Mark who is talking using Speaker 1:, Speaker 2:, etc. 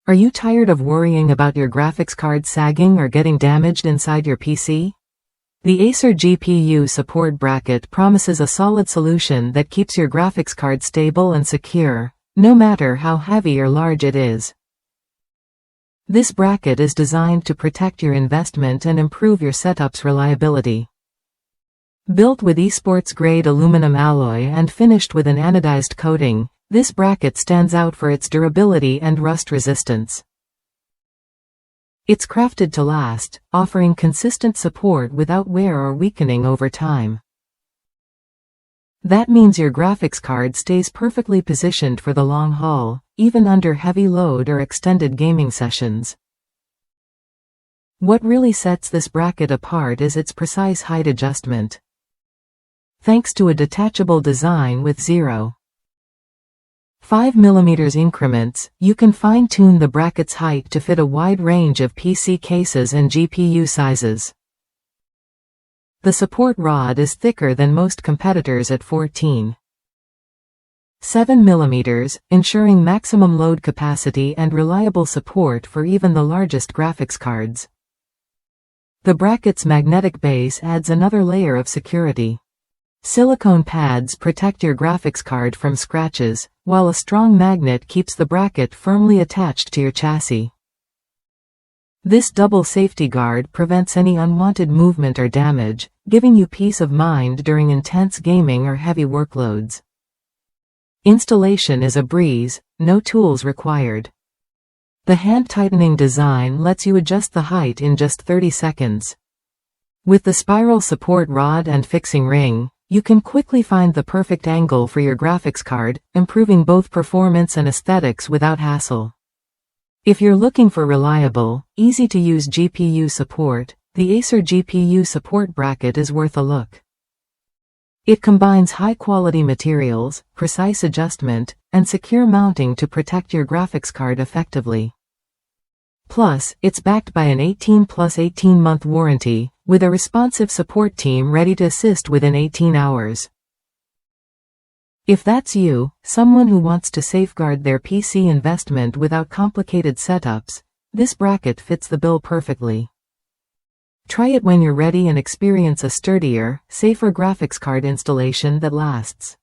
Speaker 1: Are you tired of worrying about your graphics card sagging or getting damaged inside your PC? The Acer GPU support bracket promises a solid solution that keeps your graphics card stable and secure, no matter how heavy or large it is. This bracket is designed to protect your investment and improve your setup's reliability. Built with esports-grade aluminum alloy and finished with an anodized coating, this bracket stands out for its durability and rust resistance. It's crafted to last, offering consistent support without wear or weakening over time. That means your graphics card stays perfectly positioned for the long haul, even under heavy load or extended gaming sessions. What really sets this bracket apart is its precise height adjustment. Thanks to a detachable design with 0.5 mm increments, you can fine-tune the bracket's height to fit a wide range of PC cases and GPU sizes. The support rod is thicker than most competitors at 14.7 mm, ensuring maximum load capacity and reliable support for even the largest graphics cards. The bracket's magnetic base adds another layer of security. Silicone pads protect your graphics card from scratches, while a strong magnet keeps the bracket firmly attached to your chassis. This double safety guard prevents any unwanted movement or damage, giving you peace of mind during intense gaming or heavy workloads. Installation is a breeze, no tools required. The hand-tightening design lets you adjust the height in just 30 seconds. With the spiral support rod and fixing ring, you can quickly find the perfect angle for your graphics card, improving both performance and aesthetics without hassle. If you're looking for reliable, easy-to-use GPU support, the Acer GPU support bracket is worth a look. It combines high-quality materials, precise adjustment, and secure mounting to protect your graphics card effectively. Plus, it's backed by an 18-month warranty, with a responsive support team ready to assist within 18 hours. If that's you, someone who wants to safeguard their PC investment without complicated setups, this bracket fits the bill perfectly. Try it when you're ready and experience a sturdier, safer graphics card installation that lasts.